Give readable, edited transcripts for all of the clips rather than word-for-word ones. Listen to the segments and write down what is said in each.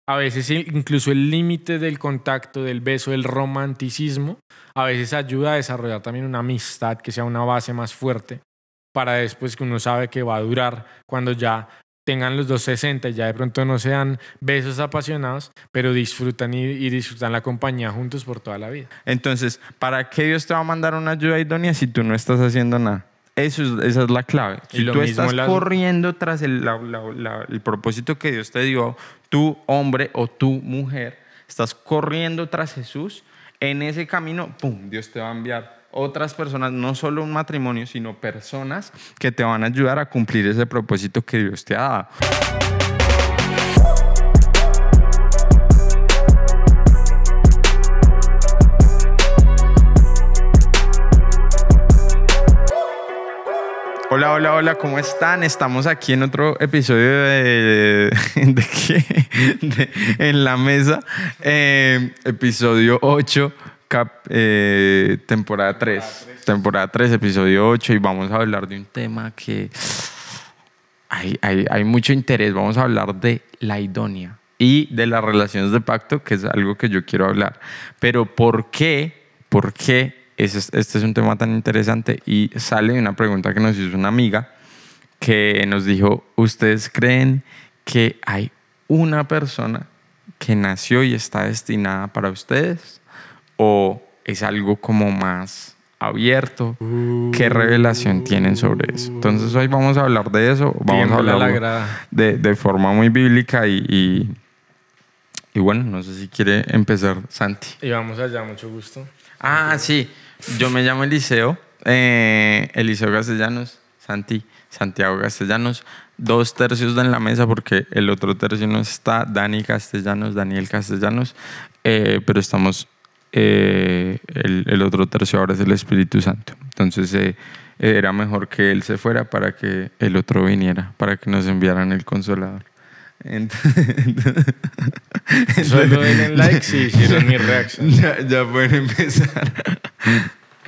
a veces incluso el límite del contacto, del beso, del romanticismo, a veces ayuda a desarrollar también una amistad que sea una base más fuerte para después que uno sabe que va a durar cuando ya tengan los dos 60 y ya de pronto no sean besos apasionados, pero disfrutan y disfrutan la compañía juntos por toda la vida. Entonces, ¿para qué Dios te va a mandar una ayuda idónea si tú no estás haciendo nada? Esa es la clave. Si tú estás corriendo tras el propósito que Dios te dio, tú hombre o tú mujer, estás corriendo tras Jesús, en ese camino, ¡pum!, Dios te va a enviar otras personas, no solo un matrimonio, sino personas que te van a ayudar a cumplir ese propósito que Dios te ha dado. Hola, hola, hola, ¿cómo están? Estamos aquí en otro episodio En la Mesa, episodio 8, temporada 3, episodio 8, y vamos a hablar de un tema que hay mucho interés. Vamos a hablar de la idónea y de las relaciones de pacto, que es algo que yo quiero hablar. Pero ¿por qué? Este es un tema tan interesante, y sale una pregunta que nos hizo una amiga que nos dijo: ¿ustedes creen que hay una persona que nació y está destinada para ustedes, o es algo como más abierto? ¿Qué revelación tienen sobre eso? Entonces hoy vamos a hablar de eso, vamos a hablar de forma muy bíblica y bueno, no sé si quiere empezar Santi. Y vamos allá, mucho gusto. Sí, yo me llamo Eliseo Castellanos, Santiago Castellanos, 2 tercios de En la Mesa porque el otro tercio no está, Daniel Castellanos, pero estamos, el otro tercio ahora es el Espíritu Santo. Entonces era mejor que él se fuera para que el otro viniera, para que nos enviaran el Consolador. Solo denle like si hicieron mi reacción. Ya pueden empezar.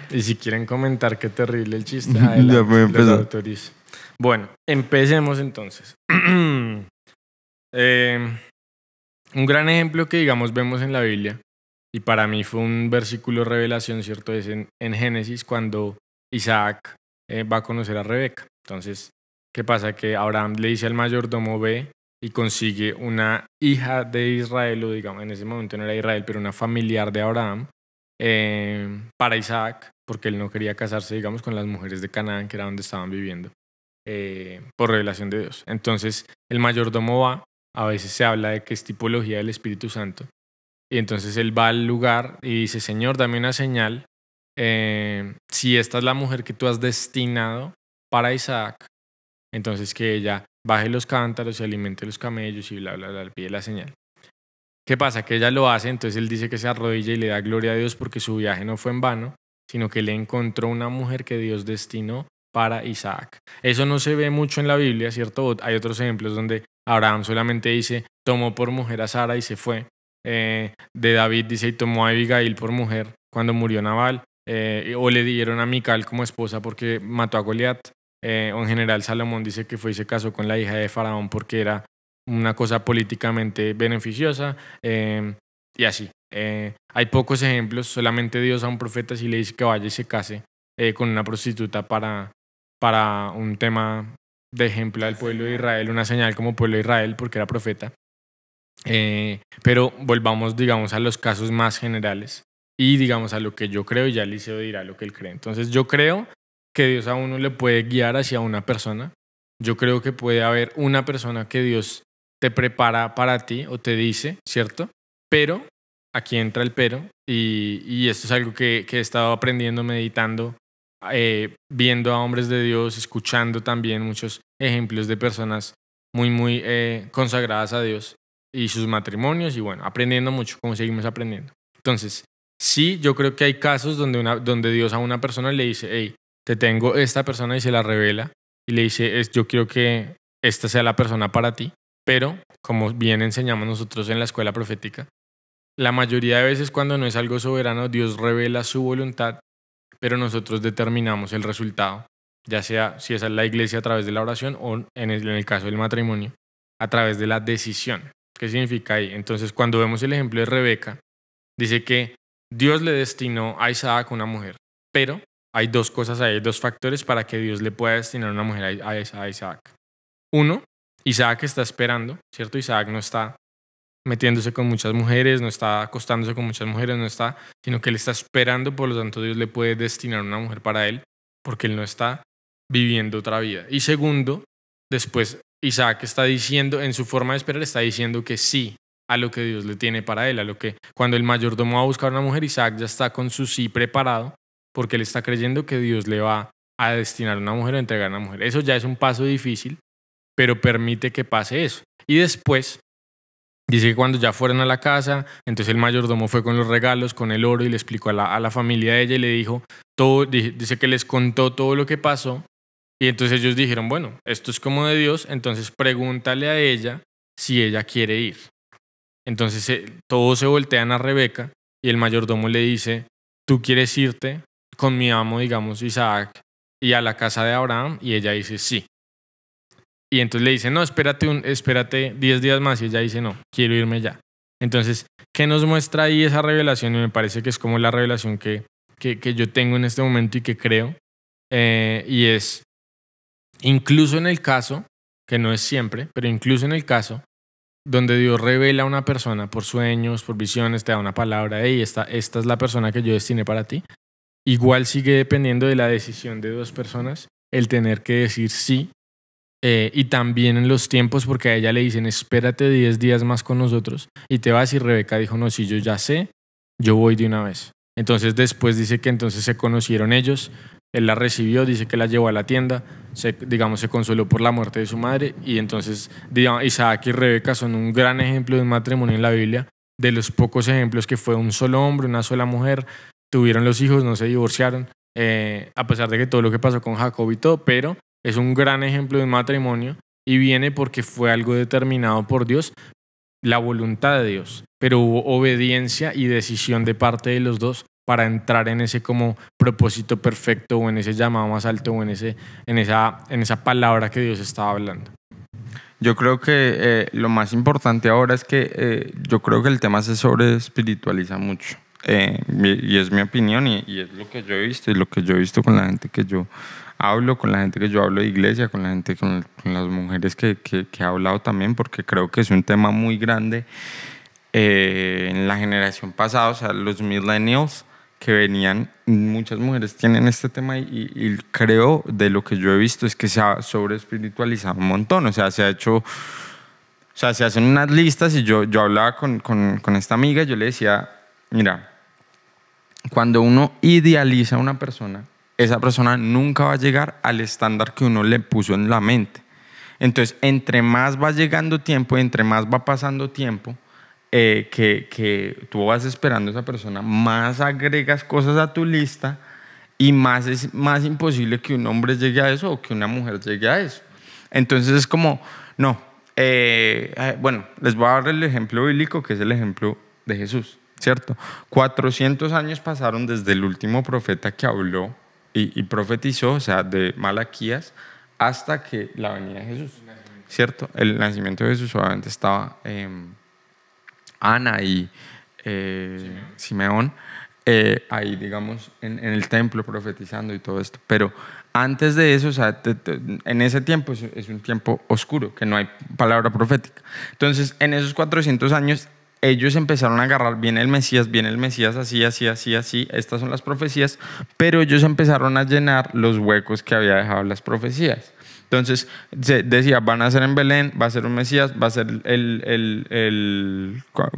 Y si quieren comentar qué terrible el chiste, adelante, ya pueden empezar. Bueno, empecemos entonces. Un gran ejemplo que, digamos, vemos en la Biblia, y para mí fue un versículo de revelación, ¿cierto? Es en Génesis, cuando Isaac va a conocer a Rebeca. Entonces, ¿qué pasa? Que Abraham le dice al mayordomo: ve y consigue una hija de Israel, o digamos, en ese momento no era Israel, pero una familiar de Abraham, para Isaac, porque él no quería casarse, digamos, con las mujeres de Canaán, que era donde estaban viviendo, por revelación de Dios. Entonces, el mayordomo va, a veces se habla de que es tipología del Espíritu Santo, y entonces él va al lugar y dice: Señor, dame una señal, si esta es la mujer que tú has destinado para Isaac, entonces que ella baje los cántaros y alimente los camellos y bla, bla, bla, pide la señal. ¿Qué pasa? Que ella lo hace, entonces él dice que se arrodilla y le da gloria a Dios porque su viaje no fue en vano, sino que le encontró una mujer que Dios destinó para Isaac. Eso no se ve mucho en la Biblia, ¿cierto? Hay otros ejemplos donde Abraham solamente dice: tomó por mujer a Sara y se fue. De David dice: y tomó a Abigail por mujer cuando murió Nabal. O le dieron a Mical como esposa porque mató a Goliat. O en general Salomón dice que fue y se casó con la hija de Faraón porque era una cosa políticamente beneficiosa, y así. Hay pocos ejemplos. Solamente Dios a un profeta sí le dice que vaya y se case con una prostituta para un tema de ejemplo al pueblo de Israel, una señal como pueblo de Israel porque era profeta. Pero volvamos, digamos, a los casos más generales y, digamos, a lo que yo creo, y ya Eliseo dirá lo que él cree. Entonces yo creo que Dios a uno le puede guiar hacia una persona. Yo creo que puede haber una persona que Dios te prepara para ti o te dice, ¿cierto? Pero, aquí entra el pero, y esto es algo que he estado aprendiendo, meditando, viendo a hombres de Dios, escuchando también muchos ejemplos de personas muy consagradas a Dios y sus matrimonios, y bueno, aprendiendo mucho, como seguimos aprendiendo. Entonces, sí, yo creo que hay casos donde Dios a una persona le dice: hey, te tengo esta persona, y se la revela y le dice: yo quiero que esta sea la persona para ti. Pero, como bien enseñamos nosotros en la escuela profética, la mayoría de veces cuando no es algo soberano, Dios revela su voluntad, pero nosotros determinamos el resultado, ya sea si esa es la iglesia a través de la oración, o en el caso del matrimonio, a través de la decisión. ¿Qué significa ahí? Entonces, cuando vemos el ejemplo de Rebeca, dice que Dios le destinó a Isaac una mujer, pero hay dos cosas ahí, hay dos factores para que Dios le pueda destinar una mujer a Isaac. Uno, Isaac está esperando, ¿cierto? Isaac no está metiéndose con muchas mujeres, no está acostándose con muchas mujeres, no está, sino que él está esperando, por lo tanto Dios le puede destinar una mujer para él, porque él no está viviendo otra vida. Y segundo, después Isaac está diciendo, en su forma de esperar, está diciendo que sí a lo que Dios le tiene para él, a lo que cuando el mayordomo va a buscar una mujer, Isaac ya está con su sí preparado, porque él está creyendo que Dios le va a destinar una mujer o entregar una mujer. Eso ya es un paso difícil, pero permite que pase eso. Y después dice que cuando ya fueron a la casa, entonces el mayordomo fue con los regalos, con el oro y le explicó a la familia de ella y le dijo todo, dice que les contó todo lo que pasó y entonces ellos dijeron, bueno, esto es como de Dios, entonces pregúntale a ella si ella quiere ir. Entonces todos se voltean a Rebeca y el mayordomo le dice, ¿tú quieres irte con mi amo, digamos, Isaac, y a la casa de Abraham? Y ella dice, sí. Y entonces le dice, no, espérate 10 días más. Y ella dice, no, quiero irme ya. Entonces, ¿qué nos muestra ahí esa revelación? Y me parece que es como la revelación que yo tengo en este momento y que creo. Y es, incluso en el caso, que no es siempre, pero incluso en el caso donde Dios revela a una persona por sueños, por visiones, te da una palabra, hey, esta es la persona que yo destiné para ti, igual sigue dependiendo de la decisión de dos personas el tener que decir sí. Y también en los tiempos, porque a ella le dicen, espérate 10 días más con nosotros y te vas. Y Rebeca dijo, no, si yo ya sé, yo voy de una vez. Entonces después dice que entonces se conocieron ellos, él la recibió, dice que la llevó a la tienda, se consoló por la muerte de su madre. Y entonces Isaac y Rebeca son un gran ejemplo de un matrimonio en la Biblia, de los pocos ejemplos que fue un solo hombre, una sola mujer, tuvieron los hijos, no se divorciaron, a pesar de que todo lo que pasó con Jacob y todo, pero es un gran ejemplo de un matrimonio y viene porque fue algo determinado por Dios, la voluntad de Dios, pero hubo obediencia y decisión de parte de los dos para entrar en ese como propósito perfecto o en ese llamado más alto o en esa palabra que Dios estaba hablando. Yo creo que lo más importante ahora es que yo creo que el tema se sobreespiritualiza mucho. Y es mi opinión y es lo que yo he visto y lo que yo he visto con la gente que yo hablo, con la gente que yo hablo de iglesia, con la gente, con las mujeres que he hablado también, porque creo que es un tema muy grande en la generación pasada, o sea, los millennials que venían, muchas mujeres tienen este tema y creo, de lo que yo he visto, es que se ha sobreespiritualizado un montón, o sea, se hacen unas listas y yo hablaba con esta amiga y yo le decía, mira, cuando uno idealiza a una persona, esa persona nunca va a llegar al estándar que uno le puso en la mente. Entonces, entre más va llegando tiempo, entre más va pasando tiempo, que tú vas esperando a esa persona, más agregas cosas a tu lista y más es más imposible que un hombre llegue a eso o que una mujer llegue a eso. Entonces es como, no, bueno, les voy a dar el ejemplo bíblico, que es el ejemplo de Jesús, ¿cierto? 400 años pasaron desde el último profeta que habló y profetizó, o sea, de Malaquías, hasta que la venida de Jesús, ¿cierto? El nacimiento de Jesús obviamente estaba Ana y Simeón ahí, digamos, en el templo profetizando y todo esto. Pero antes de eso, o sea, en ese tiempo es un tiempo oscuro, que no hay palabra profética. Entonces, en esos 400 años, ellos empezaron a agarrar, viene el Mesías, así, estas son las profecías, pero ellos empezaron a llenar los huecos que había dejado las profecías. Entonces se decía, van a ser en Belén, va a ser un Mesías, va a ser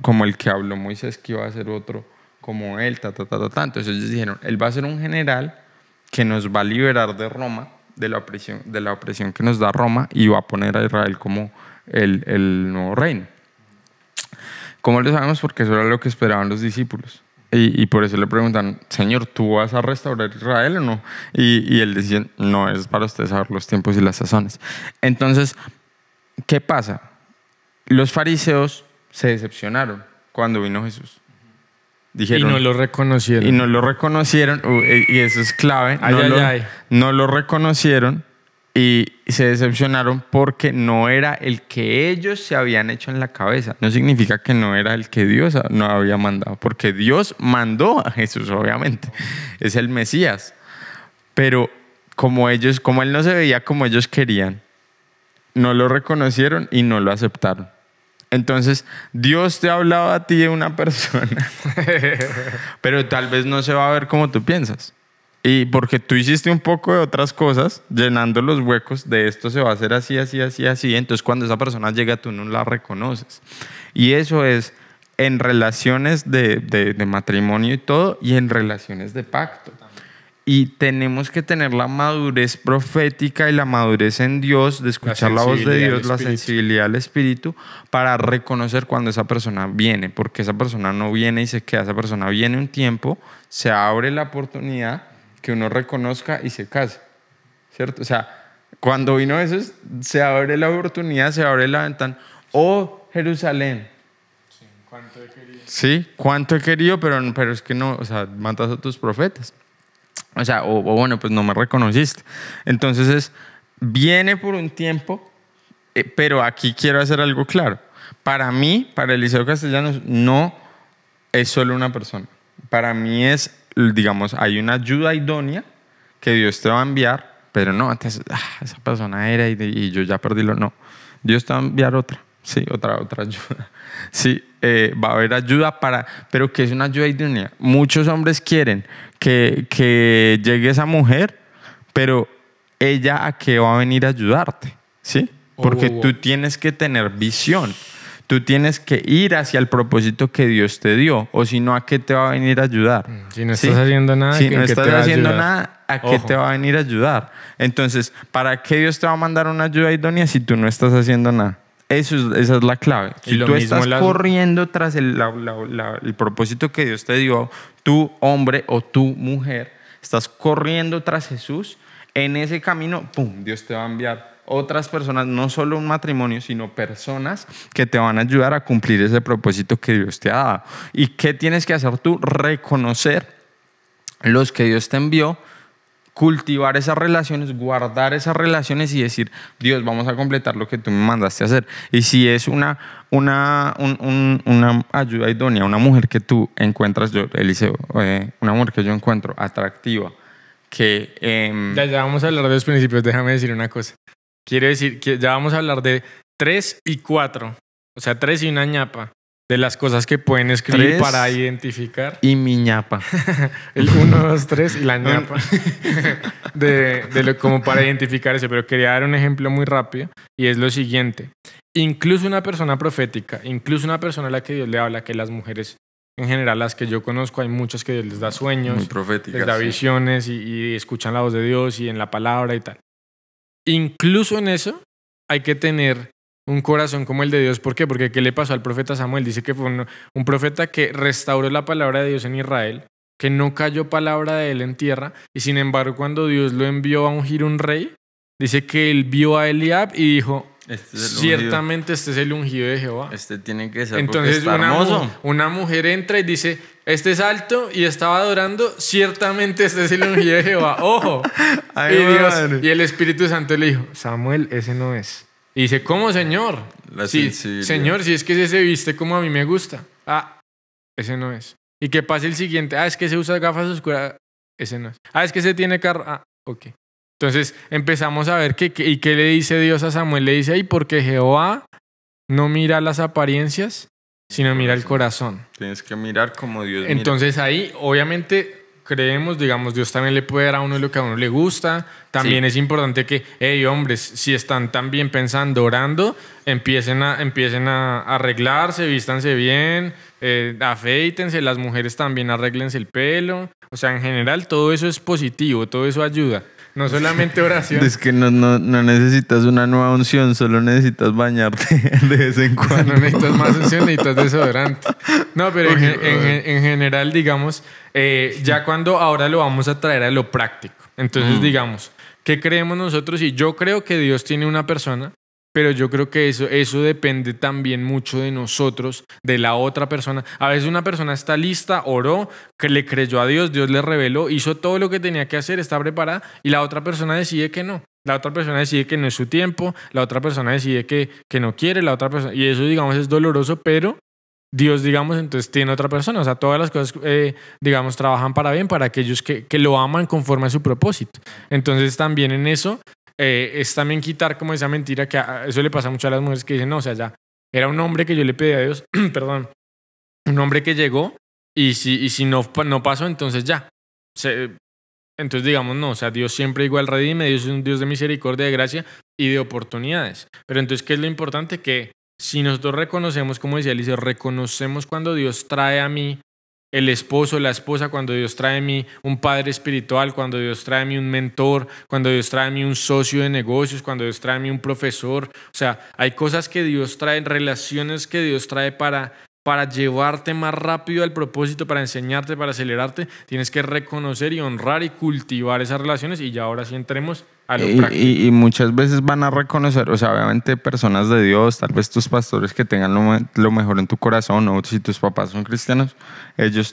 como el que habló Moisés, que iba a ser otro como él, Entonces ellos dijeron, él va a ser un general que nos va a liberar de Roma, de la opresión que nos da Roma, y va a poner a Israel como el nuevo reino. ¿Cómo lo sabemos? Porque eso era lo que esperaban los discípulos. Y por eso le preguntan, Señor, ¿tú vas a restaurar Israel o no? Y él decía, no, es para ustedes saber los tiempos y las sazones. Entonces, ¿qué pasa? Los fariseos se decepcionaron cuando vino Jesús. Dijeron, y no lo reconocieron. Y no lo reconocieron, y eso es clave. No lo reconocieron Y se decepcionaron porque no era el que ellos se habían hecho en la cabeza. No significa que no era el que Dios no había mandado, porque Dios mandó a Jesús, obviamente. Es el Mesías. Pero como él no se veía como ellos querían, no lo reconocieron y no lo aceptaron. Entonces, Dios te ha hablado a ti de una persona, pero tal vez no se va a ver como tú piensas. Y porque tú hiciste un poco de otras cosas, llenando los huecos de esto se va a hacer así, así, así, así. Entonces, cuando esa persona llega, tú no la reconoces. Y eso es en relaciones de matrimonio y todo, y en relaciones de pacto. Y tenemos que tener la madurez profética y la madurez en Dios, de escuchar la voz de Dios, la sensibilidad al Espíritu, para reconocer cuando esa persona viene, porque esa persona no viene y se queda, esa persona viene un tiempo, se abre la oportunidad que uno reconozca y se case, ¿cierto? O sea, cuando vino eso, se abre la oportunidad, se abre la ventana. Oh, Jerusalén. Sí, ¿cuánto he querido? Sí, cuánto he querido, pero es que no, o sea, matas a tus profetas. O sea, o bueno, pues no me reconociste. Entonces, viene por un tiempo, pero aquí quiero hacer algo claro. Para mí, para Eliseo Castellanos, no es solo una persona. Para mí es, digamos, hay una ayuda idónea que Dios te va a enviar, pero no, antes, esa persona era y yo ya perdí lo. No, Dios te va a enviar otra. Sí, otra ayuda. Sí, va a haber ayuda pero que es una ayuda idónea. Muchos hombres quieren que llegue esa mujer, pero ella a qué va a venir a ayudarte, ¿sí? Porque tú tienes que tener visión. Tú tienes que ir hacia el propósito que Dios te dio, o si no, ¿a qué te va a venir a ayudar? Si no estás haciendo nada, si no estás haciendo nada, ¿a qué te va a venir a ayudar? Entonces, ¿para qué Dios te va a mandar una ayuda idónea si tú no estás haciendo nada? Esa es la clave. Si tú estás corriendo tras el propósito que Dios te dio, tú hombre o tú mujer, estás corriendo tras Jesús, en ese camino, ¡pum!, Dios te va a enviar otras personas, no solo un matrimonio, sino personas que te van a ayudar a cumplir ese propósito que Dios te ha dado. ¿Y qué tienes que hacer tú? Reconocer los que Dios te envió, cultivar esas relaciones, guardar esas relaciones y decir, Dios, vamos a completar lo que tú me mandaste a hacer. Y si es una ayuda idónea, una mujer que tú encuentras, yo, Eliseo, una mujer que yo encuentro atractiva, que... Ya vamos a hablar de los principios, déjame decir una cosa. Quiero decir que ya vamos a hablar de 3 y 4, o sea, 3 y una ñapa, de las cosas que pueden escribir para identificar. Y mi ñapa. El 1, 2, 3 y la ñapa. Como para identificar eso. Pero quería dar un ejemplo muy rápido y es lo siguiente. Incluso una persona profética, incluso una persona a la que Dios le habla, que las mujeres en general, las que yo conozco, hay muchas que Dios les da sueños, muy proféticas, les da visiones y escuchan la voz de Dios y en la palabra y tal. Incluso en eso hay que tener un corazón como el de Dios. ¿Por qué? Porque ¿qué le pasó al profeta Samuel? Dice que fue un profeta que restauró la palabra de Dios en Israel, que no cayó palabra de él en tierra, y sin embargo cuando Dios lo envió a ungir un rey, dice que él vio a Eliab y dijo, ciertamente este es el ungido de Jehová. Este tiene que ser. Entonces está hermoso. Una mujer entra y dice, este es alto y estaba adorando, ciertamente este es el ungido de Jehová. ¡Ojo! Y el Espíritu Santo le dijo, Samuel, ese no es. Y dice, ¿cómo, Señor? Sí, Señor, si es que ese se viste como a mí me gusta. Ese no es. Y que pase el siguiente. Es que se usa gafas oscuras. Ese no es. Es que se tiene carro. Ok. Entonces empezamos a ver ¿y qué le dice Dios a Samuel? Le dice ahí, porque Jehová no mira las apariencias, sino mira el corazón. Tienes que mirar como Dios mira. Entonces ahí, obviamente, creemos, digamos, Dios también le puede dar a uno lo que a uno le gusta. También es importante que, hombres, si están también pensando, orando, empiecen a arreglarse, vístanse bien, afeítense, las mujeres también arréglense el pelo. O sea, en general, todo eso es positivo, todo eso ayuda. No solamente oración. Es que no necesitas una nueva unción, solo necesitas bañarte de vez en cuando. No necesitas más unción, necesitas desodorante. No, pero en general, digamos, ya cuando ahora lo vamos a traer a lo práctico. Entonces, digamos, ¿qué creemos nosotros? Y yo creo que Dios tiene una persona, pero yo creo que eso depende también mucho de nosotros, de la otra persona. A veces una persona está lista, oró, que le creyó a Dios, Dios le reveló, hizo todo lo que tenía que hacer, está preparada, y la otra persona decide que no. La otra persona decide que no es su tiempo, la otra persona decide que no quiere, la otra persona, y eso, digamos, es doloroso, pero Dios, digamos, entonces tiene otra persona. O sea, todas las cosas, digamos, trabajan para bien para aquellos que lo aman conforme a su propósito. Entonces, también en eso es también quitar como esa mentira que eso le pasa mucho a las mujeres que dicen, no, o sea, ya era un hombre que yo le pedí a Dios, perdón, un hombre que llegó y si no pasó, entonces ya. Entonces, digamos, no, o sea, Dios siempre igual redime, Dios es un Dios de misericordia, de gracia y de oportunidades. Pero entonces, ¿qué es lo importante? Que si nosotros reconocemos, como decía Eliseo, reconocemos cuando Dios trae a mí el esposo, la esposa, cuando Dios trae a mí un padre espiritual, cuando Dios trae a mí un mentor, cuando Dios trae a mí un socio de negocios, cuando Dios trae a mí un profesor. O sea, hay cosas que Dios trae, relaciones que Dios trae para llevarte más rápido al propósito, para enseñarte, para acelerarte. Tienes que reconocer y honrar y cultivar esas relaciones, y ya ahora sí entremos a lo práctico. Y muchas veces van a reconocer, o sea, obviamente personas de Dios, tal vez tus pastores que tengan lo mejor en tu corazón, o si tus papás son cristianos, ellos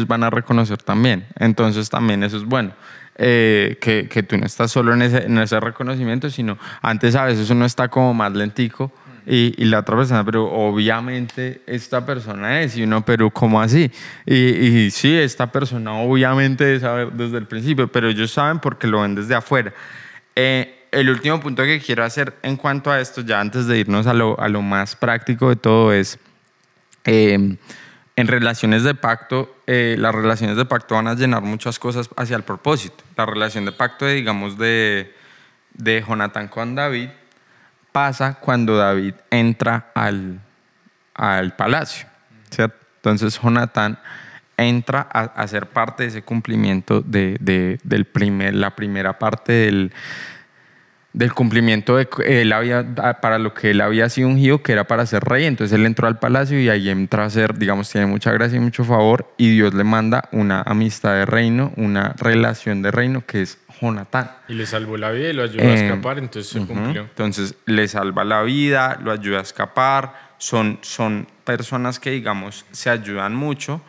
van a reconocer también. Entonces también eso es bueno. Que tú no estás solo en ese reconocimiento, sino antes a veces uno está como más lentico y la otra persona, pero obviamente esta persona es, y uno, pero ¿cómo así? Y sí, esta persona obviamente debe saber desde el principio, pero ellos saben porque lo ven desde afuera. El último punto que quiero hacer en cuanto a esto, ya antes de irnos a lo más práctico de todo, es en relaciones de pacto, las relaciones de pacto van a llenar muchas cosas hacia el propósito. La relación de pacto, digamos, de Jonatán con David pasa cuando David entra al palacio, ¿cierto? Entonces Jonatán entra a ser parte de ese cumplimiento la primera parte del cumplimiento para lo que él había sido ungido, que era para ser rey. Entonces él entró al palacio y ahí entra a ser, digamos, tiene mucha gracia y mucho favor, y Dios le manda una amistad de reino, una relación de reino, que es Jonatán. Y le salvó la vida y lo ayudó a escapar, entonces se cumplió. Entonces le salva la vida, lo ayuda a escapar. Son personas que, digamos, se ayudan mucho.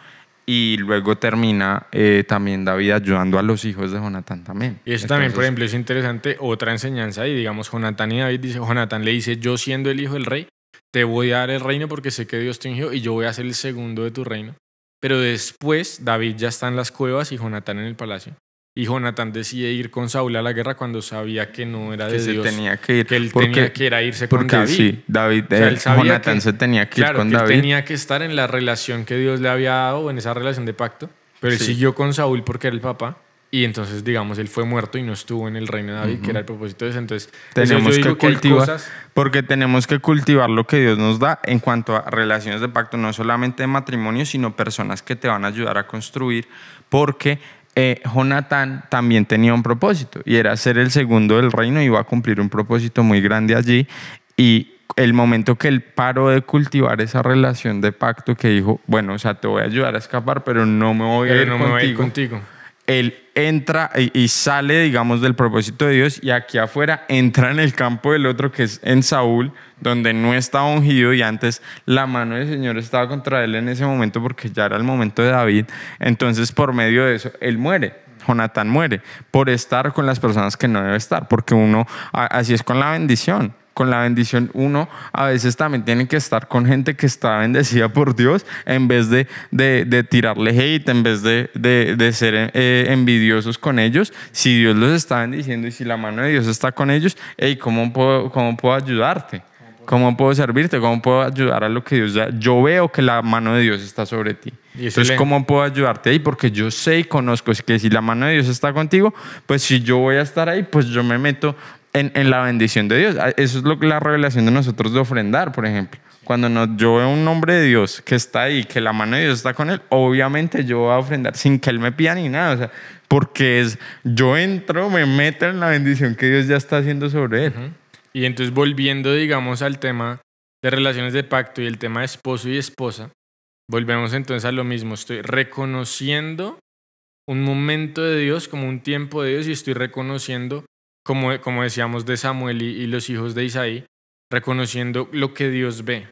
Y luego termina también David ayudando a los hijos de Jonatán también. Y eso también, por ejemplo, es interesante, otra enseñanza ahí, digamos, Jonatán y David, Jonatán le dice, yo siendo el hijo del rey, te voy a dar el reino porque sé que Dios te ungió y yo voy a ser el segundo de tu reino. Pero después David ya está en las cuevas y Jonatán en el palacio. Y Jonatán decide ir con Saúl a la guerra cuando sabía que no era de Dios. Tenía que ir. Que él tenía que irse con David. Sí, David, o sea, Jonatán se tenía que ir con David. Él tenía que estar en la relación que Dios le había dado, en esa relación de pacto. Pero él siguió con Saúl porque era el papá. Y entonces, digamos, él fue muerto y no estuvo en el reino de David, que era el propósito de eso. Entonces, tenemos que cultivar, porque tenemos que cultivar lo que Dios nos da en cuanto a relaciones de pacto, no solamente de matrimonio, sino personas que te van a ayudar a construir, porque Jonatán también tenía un propósito y era ser el segundo del reino, y iba a cumplir un propósito muy grande allí. Y el momento que él paró de cultivar esa relación de pacto, que dijo, bueno, o sea, te voy a ayudar a escapar, pero no me voy a ir contigo. Él entra y sale, digamos, del propósito de Dios, y aquí afuera entra en el campo del otro, que es en Saúl, donde no estaba ungido, y antes la mano del Señor estaba contra él en ese momento porque ya era el momento de David. Entonces, por medio de eso, él muere. Jonatán muere por estar con las personas que no debe estar, porque así es con la bendición. Con la bendición uno a veces también tiene que estar con gente que está bendecida por Dios, en vez de tirarle hate, en vez de ser envidiosos con ellos. Si Dios los está bendiciendo y si la mano de Dios está con ellos, hey, ¿cómo puedo ayudarte? ¿Cómo puedo servirte? ¿Cómo puedo ayudar a lo que Dios da? Yo veo que la mano de Dios está sobre ti. Entonces, ¿cómo puedo ayudarte ahí? Porque yo sé y conozco que si la mano de Dios está contigo, pues si yo voy a estar ahí, pues yo me meto en la bendición de Dios. Eso es la revelación de nosotros de ofrendar, por ejemplo. Cuando yo veo un hombre de Dios que está ahí, que la mano de Dios está con él, obviamente yo voy a ofrendar sin que él me pida ni nada. O sea, porque yo entro, me meto en la bendición que Dios ya está haciendo sobre él. Y entonces, volviendo, digamos, al tema de relaciones de pacto y el tema de esposo y esposa, volvemos entonces a lo mismo. Estoy reconociendo un momento de Dios como un tiempo de Dios, y estoy reconociendo, como decíamos de Samuel y los hijos de Isaí, reconociendo lo que Dios ve.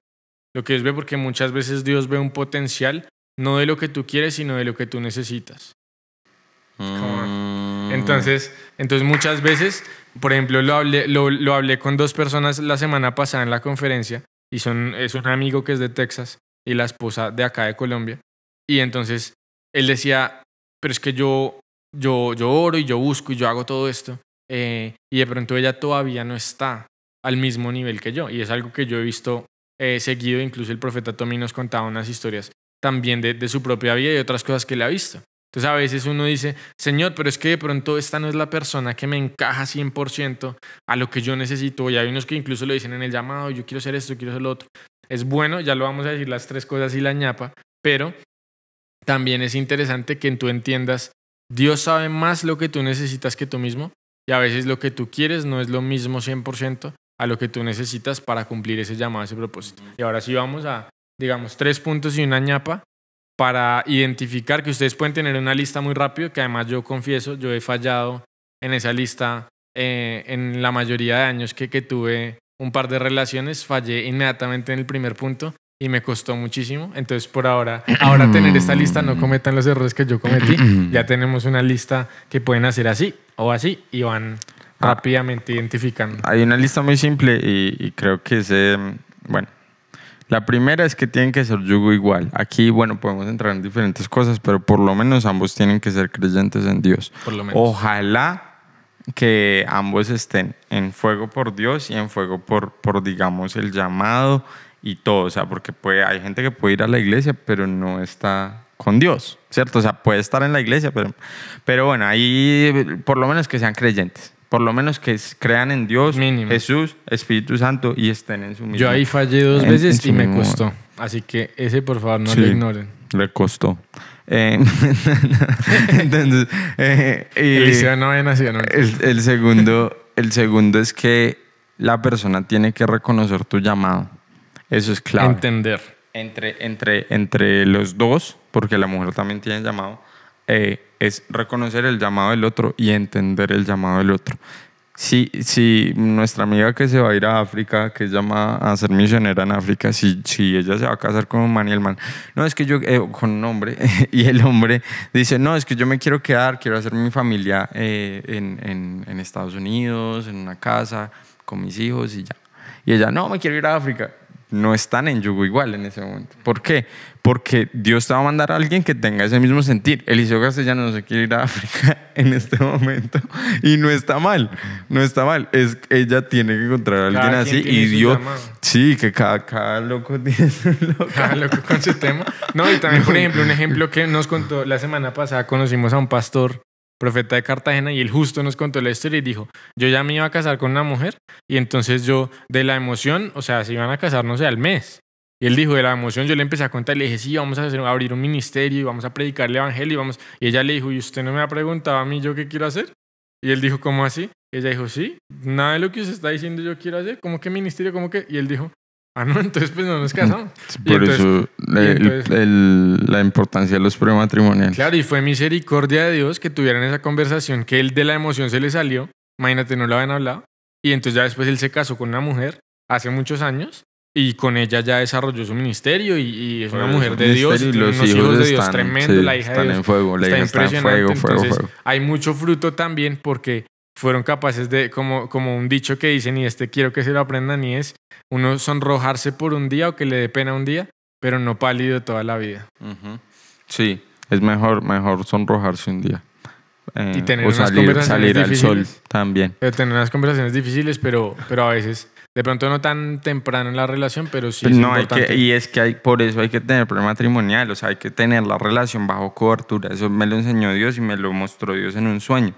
Lo que Dios ve, porque muchas veces Dios ve un potencial, no de lo que tú quieres, sino de lo que tú necesitas. Entonces muchas veces Por ejemplo, lo hablé con dos personas la semana pasada en la conferencia y es un amigo que es de Texas y la esposa de acá de Colombia. Y entonces él decía, pero es que yo oro y yo busco y yo hago todo esto y de pronto ella todavía no está al mismo nivel que yo. Y es algo que yo he visto seguido, incluso el profeta Tommy nos contaba unas historias también de su propia vida y otras cosas que él ha visto. Entonces a veces uno dice, Señor, pero es que de pronto esta no es la persona que me encaja 100% a lo que yo necesito. Y hay unos que incluso lo dicen en el llamado, yo quiero hacer esto, quiero hacer lo otro. Es bueno, ya lo vamos a decir las tres cosas y la ñapa, pero también es interesante que tú entiendas, Dios sabe más lo que tú necesitas que tú mismo y a veces lo que tú quieres no es lo mismo 100% a lo que tú necesitas para cumplir ese llamado, ese propósito. Y ahora sí vamos a, digamos, 3 puntos y una ñapa para identificar que ustedes pueden tener una lista muy rápido, que además yo confieso, yo he fallado en esa lista en la mayoría de años que tuve un par de relaciones, fallé inmediatamente en el primer punto y me costó muchísimo. Entonces por ahora tener esta lista, no cometan los errores que yo cometí, ya tenemos una lista que pueden hacer así o así y van rápidamente identificando. Hay una lista muy simple y creo que es, bueno, la primera es que tienen que ser yugo igual. Aquí, bueno, podemos entrar en diferentes cosas, pero por lo menos ambos tienen que ser creyentes en Dios. Por lo menos. Ojalá que ambos estén en fuego por Dios y en fuego por digamos, el llamado y todo. O sea, porque hay gente que puede ir a la iglesia, pero no está con Dios, ¿cierto? O sea, puede estar en la iglesia, pero bueno, ahí por lo menos que sean creyentes. Por lo menos que crean en Dios, mínimo. Jesús, Espíritu Santo y estén en su mismo. Yo ahí fallé 2 veces y me costó. Así que ese, por favor, no lo ignoren. Le costó. Entonces, Eliseo no había nacido. El segundo es que la persona tiene que reconocer tu llamado. Eso es clave. Entender. Entre los dos, porque la mujer también tiene llamado, es reconocer el llamado del otro y entender el llamado del otro. Si nuestra amiga que se va a ir a África, que es llamada a ser misionera en África, si ella se va a casar con un man y el man, no, es que yo, con un hombre, y el hombre dice, no, es que yo me quiero quedar, quiero hacer mi familia en Estados Unidos, en una casa, con mis hijos y ya. Y ella, no, me quiero ir a África. No están en yugo igual en ese momento. ¿Por qué? Porque Dios te va a mandar a alguien que tenga ese mismo sentir. Eliseo Castellano no se quiere ir a África en este momento y no está mal, no está mal. Ella tiene que encontrar a alguien así y Dios, sí, que cada loco tiene su loco. Cada loco con su tema. No, y también, por ejemplo, un ejemplo que nos contó la semana pasada, conocimos a un pastor profeta de Cartagena y él justo nos contó la historia y dijo, yo ya me iba a casar con una mujer y entonces yo de la emoción, o sea, se iban a casar no sé al mes y él dijo de la emoción yo le empecé a contar y le dije sí, vamos a abrir un ministerio y vamos a predicar el evangelio y ella le dijo, ¿y usted no me ha preguntado a mí yo qué quiero hacer? Y él dijo, ¿cómo así? Y ella dijo, sí, nada de lo que usted está diciendo yo quiero hacer, ¿cómo que ministerio? ¿Cómo que? Y él dijo, ah, no, entonces pues no nos casamos. Por eso la importancia de los prematrimoniales. Claro, y fue misericordia de Dios que tuvieran esa conversación, que él de la emoción se le salió, imagínate, no lo habían hablado, y entonces ya después él se casó con una mujer hace muchos años y con ella ya desarrolló su ministerio y es una mujer de Dios y tiene unos hijos de Dios tremendo, sí, la hija de Dios en fuego, la está hija está en impresionante, fuego. entonces hay mucho fruto también porque fueron capaces de, como un dicho que dicen, y quiero que se lo aprendan, y es uno sonrojarse por un día o que le dé pena un día, pero no pálido toda la vida. Sí, es mejor sonrojarse un día. Y tener o unas salir conversaciones al sol difíciles. también. Tener unas conversaciones difíciles, pero a veces, de pronto no tan temprano en la relación, pero sí es No, importante. y es que por eso hay que tener prematrimonial, o sea, hay que tener la relación bajo cobertura. Eso me lo enseñó Dios y me lo mostró Dios en un sueño.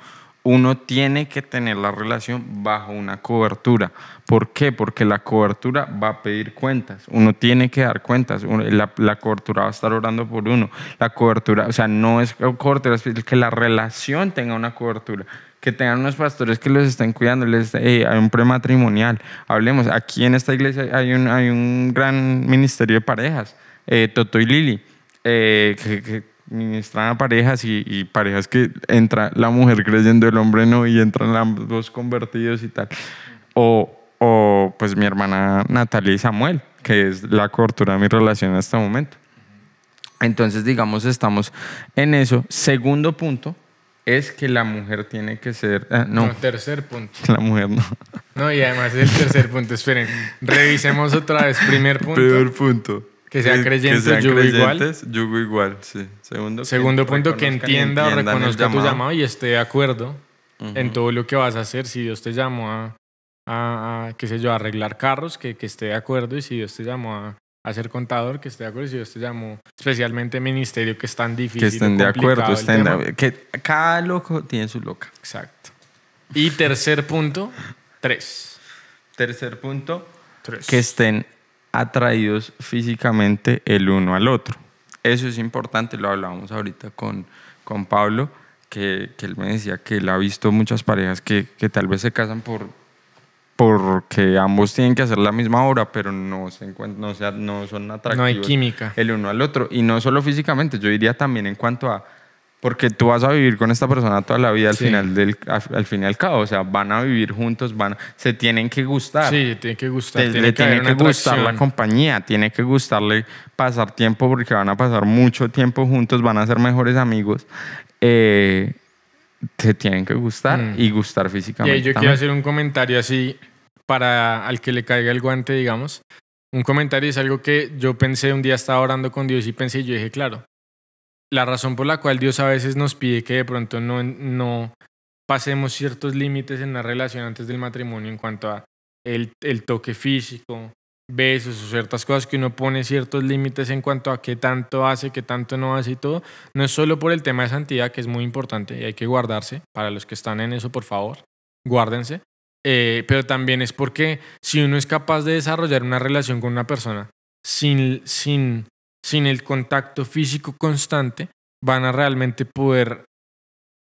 Uno tiene que tener la relación bajo una cobertura. ¿Por qué? Porque la cobertura va a pedir cuentas. Uno tiene que dar cuentas. La cobertura va a estar orando por uno. La cobertura, o sea, no es cobertura, es que la relación tenga una cobertura. Que tengan unos pastores que los estén cuidando. Hay un prematrimonial. Hablemos. Aquí en esta iglesia hay un gran ministerio de parejas. Toto y Lili. Que ministran a parejas y parejas que entra la mujer creyendo, el hombre no, y entran ambos convertidos y tal. O pues mi hermana Natalia y Samuel, que es la cobertura de mi relación en este momento. Entonces, digamos, estamos en eso. Segundo punto es que la mujer tiene que ser... No, tercer punto. La mujer no. No, y además el tercer punto, esperen, revisemos otra vez. Primer punto. Primer punto. Que sea creyente, que sean yugo igual. creyentes, yugo igual, sí. Segundo punto, que entienda o entiendan el reconozca tu llamado y esté de acuerdo en todo lo que vas a hacer. Si Dios te llamó qué sé yo, a arreglar carros, que esté de acuerdo. Y si Dios te llamó a ser contador, que esté de acuerdo. Y si Dios te llamó especialmente ministerio, que es tan difícil. Que estén o de acuerdo, complicado el tema. que cada loco tiene su loca. Exacto. Y tercer punto, 3. Tercer punto, que estén atraídos físicamente el uno al otro. Eso es importante, lo hablábamos ahorita con Pablo, que él me decía que él ha visto muchas parejas que tal vez se casan porque ambos tienen que hacer la misma obra, pero no son atractivos. No hay química. El uno al otro. Y no solo físicamente, yo diría también en cuanto a... Porque tú vas a vivir con esta persona toda la vida al fin y al cabo. O sea, van a vivir juntos, se tienen que gustar. Sí, tiene que gustar. Le tiene que gustar la compañía, tiene que gustarle pasar tiempo porque van a pasar mucho tiempo juntos, van a ser mejores amigos. Te tienen que gustar y gustar físicamente. Y yo quiero hacer un comentario así para al que le caiga el guante, digamos. Un comentario es algo que yo pensé, un día estaba orando con Dios y pensé, yo dije, claro, la razón por la cual Dios a veces nos pide que de pronto no pasemos ciertos límites en la relación antes del matrimonio en cuanto a el toque físico, besos o ciertas cosas que uno pone ciertos límites en cuanto a qué tanto hace, qué tanto no hace y todo, no es solo por el tema de santidad, que es muy importante y hay que guardarse. Para los que están en eso, por favor, guárdense. Pero también es porque si uno es capaz de desarrollar una relación con una persona sin el contacto físico constante, van a realmente poder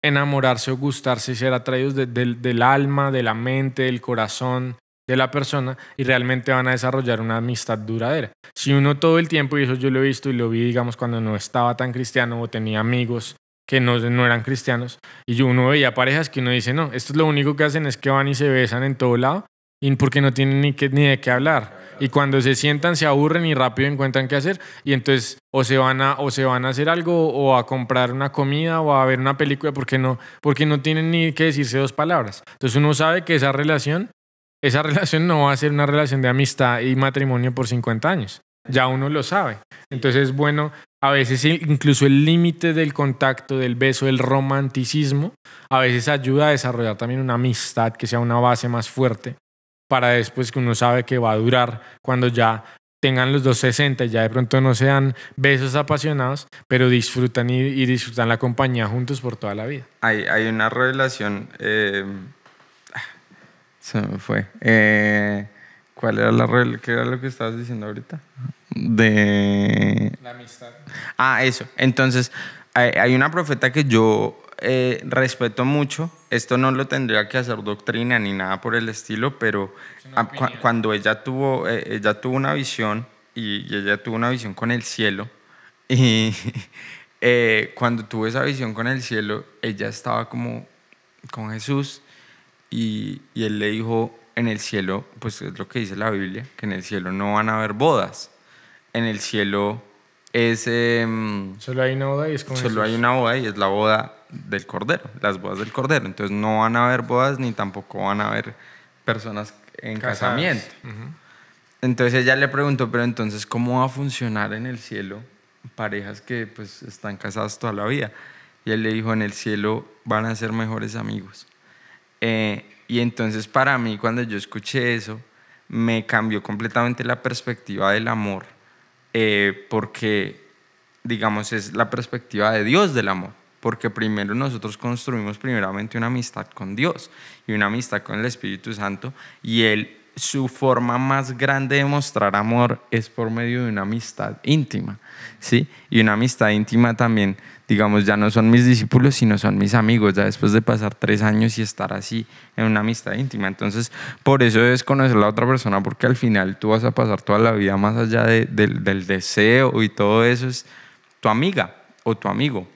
enamorarse o gustarse y ser atraídos del alma, de la mente, del corazón de la persona y realmente van a desarrollar una amistad duradera. Si uno todo el tiempo, y eso yo lo he visto y lo vi, digamos, cuando no estaba tan cristiano o tenía amigos que no eran cristianos, y uno veía parejas que uno dice, no, esto es lo único que hacen es que van y se besan en todo lado y porque no tienen ni de qué hablar. Y cuando se sientan se aburren y rápido encuentran qué hacer y entonces o se van a hacer algo o a comprar una comida o a ver una película porque no tienen ni que decirse dos palabras. Entonces uno sabe que esa relación no va a ser una relación de amistad y matrimonio por 50 años. Ya uno lo sabe. Entonces es bueno, a veces incluso el límite del contacto, del beso, del romanticismo, a veces ayuda a desarrollar también una amistad que sea una base más fuerte para después que uno sabe que va a durar cuando ya tengan los dos 60 y ya de pronto no sean besos apasionados, pero disfrutan y disfrutan la compañía juntos por toda la vida. Hay una relación... se me fue. ¿Cuál era qué era lo que estabas diciendo ahorita? La amistad. Eso. Entonces, hay una profeta que yo respeto mucho. Esto no lo tendría que hacer doctrina ni nada por el estilo, pero cuando ella tuvo una visión y ella tuvo una visión con el cielo y cuando tuvo esa visión con el cielo, ella estaba como con Jesús y él le dijo, en el cielo, pues es lo que dice la Biblia, que en el cielo no van a haber bodas. En el cielo es... solo hay una boda y es con Solo hay una boda y es la boda del Cordero, las bodas del Cordero. Entonces no van a haber bodas ni tampoco van a haber personas en casamiento. Entonces ella le preguntó, pero entonces ¿cómo va a funcionar en el cielo parejas que pues están casadas toda la vida? Y él le dijo, en el cielo van a ser mejores amigos. Y entonces para mí cuando yo escuché eso me cambió completamente la perspectiva del amor, porque digamos es la perspectiva de Dios del amor, porque primero nosotros construimos primeramente una amistad con Dios y una amistad con el Espíritu Santo y su forma más grande de mostrar amor es por medio de una amistad íntima, ¿sí? Y una amistad íntima también, digamos, ya no son mis discípulos, sino son mis amigos, ya después de pasar 3 años y estar así en una amistad íntima. Entonces, por eso debes conocer a la otra persona, porque al final tú vas a pasar toda la vida más allá del deseo y todo eso, es tu amiga o tu amigo.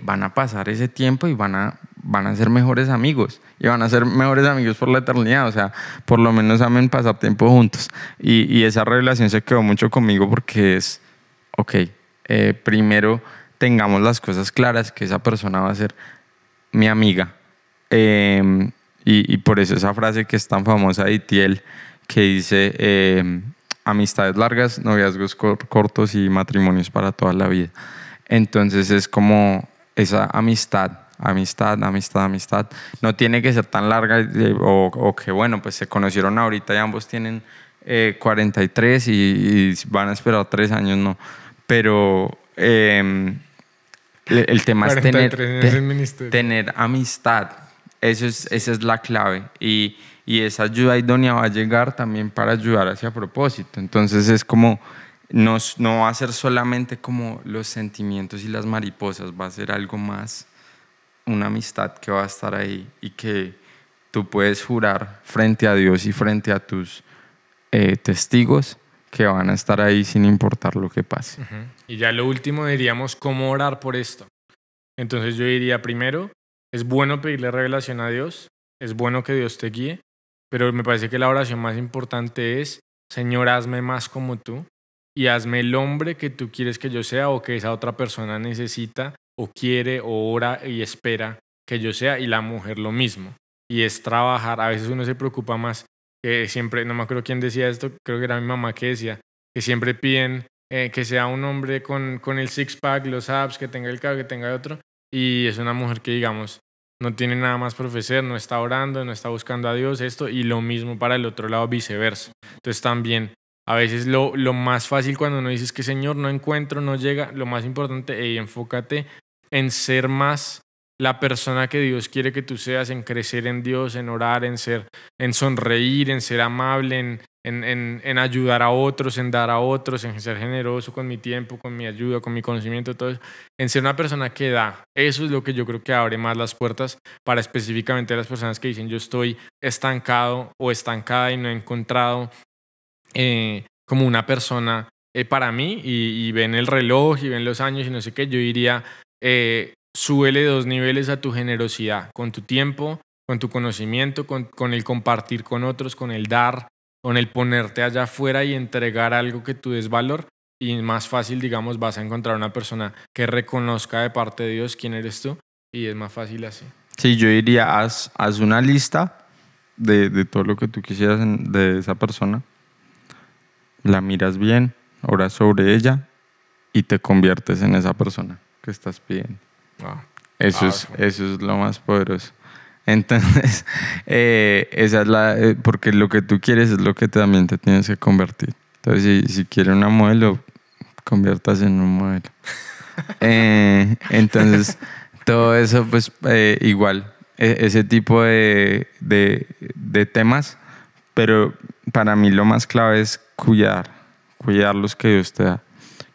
Van a pasar ese tiempo y van a ser mejores amigos y van a ser mejores amigos por la eternidad, o sea, por lo menos amen pasar tiempo juntos y esa revelación se quedó mucho conmigo porque es, primero tengamos las cosas claras, que esa persona va a ser mi amiga. Y por eso esa frase que es tan famosa de Itiel, que dice, amistades largas, noviazgos cortos y matrimonios para toda la vida. Entonces es como esa amistad. No tiene que ser tan larga o que bueno, pues se conocieron ahorita y ambos tienen 43 y van a esperar 3 años, no. Pero el tema es tener amistad. Esa es la clave. Y esa ayuda idónea va a llegar también para ayudar hacia propósito. Entonces es como, no va a ser solamente como los sentimientos y las mariposas, va a ser algo más, una amistad que va a estar ahí y que tú puedes jurar frente a Dios y frente a tus testigos que van a estar ahí sin importar lo que pase. Y ya lo último diríamos, ¿cómo orar por esto? Entonces yo diría, primero, es bueno pedirle revelación a Dios, es bueno que Dios te guíe, pero me parece que la oración más importante es, Señor, hazme más como tú y hazme el hombre que tú quieres que yo sea o que esa otra persona necesita o quiere o ora y espera que yo sea, y la mujer lo mismo. Y es trabajar, a veces uno se preocupa más, que siempre, no me acuerdo quién decía esto, creo que era mi mamá que decía, que siempre piden que sea un hombre con el six-pack, los abs, que tenga el cabello, que tenga otro, y es una mujer que, digamos, no tiene nada más por ofrecer, no está orando, no está buscando a Dios, esto, y lo mismo para el otro lado, viceversa. Entonces también, a veces lo más fácil cuando uno dice es que Señor, no encuentro, no llega, lo más importante, enfócate en ser más la persona que Dios quiere que tú seas, en crecer en Dios, en orar, en sonreír, en ser amable, en ayudar a otros, en dar a otros, en ser generoso con mi tiempo, con mi ayuda, con mi conocimiento, todo eso, en ser una persona que da. Eso es lo que yo creo que abre más las puertas para específicamente las personas que dicen yo estoy estancado o estancada y no he encontrado como una persona para mí, y ven el reloj y ven los años y no sé qué. Yo diría, súbele 2 niveles a tu generosidad, con tu tiempo, con tu conocimiento, con el compartir con otros, con el dar, con el ponerte allá afuera y entregar algo que tú des valor, y más fácil, digamos, vas a encontrar una persona que reconozca de parte de Dios quién eres tú, y es más fácil así. Sí, yo diría, haz una lista de todo lo que tú quisieras de esa persona, la miras bien, oras sobre ella y te conviertes en esa persona que estás pidiendo. Wow. Eso es lo más poderoso. Entonces, esa es porque lo que tú quieres es lo que también te tienes que convertir. Entonces, si quieres una modelo, conviertas en un modelo. Entonces, todo eso, pues, igual, ese tipo de temas, pero para mí lo más clave es cuidar los que Dios te da.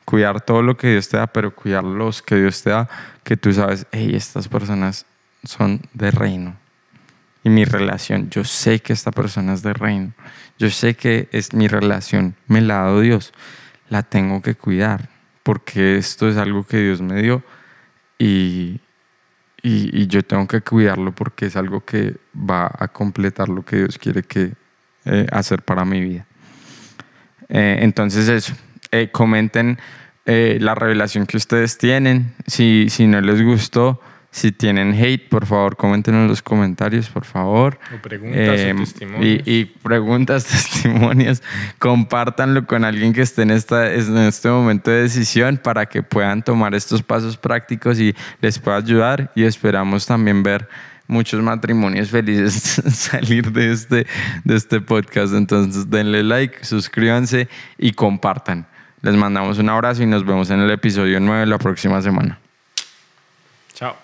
Cuidar todo lo que Dios te da, pero cuidar los que Dios te da, que tú sabes, hey, estas personas son de reino. Y mi relación, yo sé que esta persona es de reino. Yo sé que es mi relación, me la ha dado Dios. La tengo que cuidar, porque esto es algo que Dios me dio y yo tengo que cuidarlo porque es algo que va a completar lo que Dios quiere hacer para mi vida. Entonces eso. Comenten la revelación que ustedes tienen. Si no les gustó, si tienen hate, por favor, comenten en los comentarios, por favor. O preguntas o testimonios. Y preguntas, testimonios. Compártanlo con alguien que esté en este momento de decisión para que puedan tomar estos pasos prácticos y les pueda ayudar. Y esperamos también ver muchos matrimonios felices salir de este podcast. Entonces denle like, suscríbanse y compartan. Les mandamos un abrazo y nos vemos en el episodio 9 la próxima semana. Chao.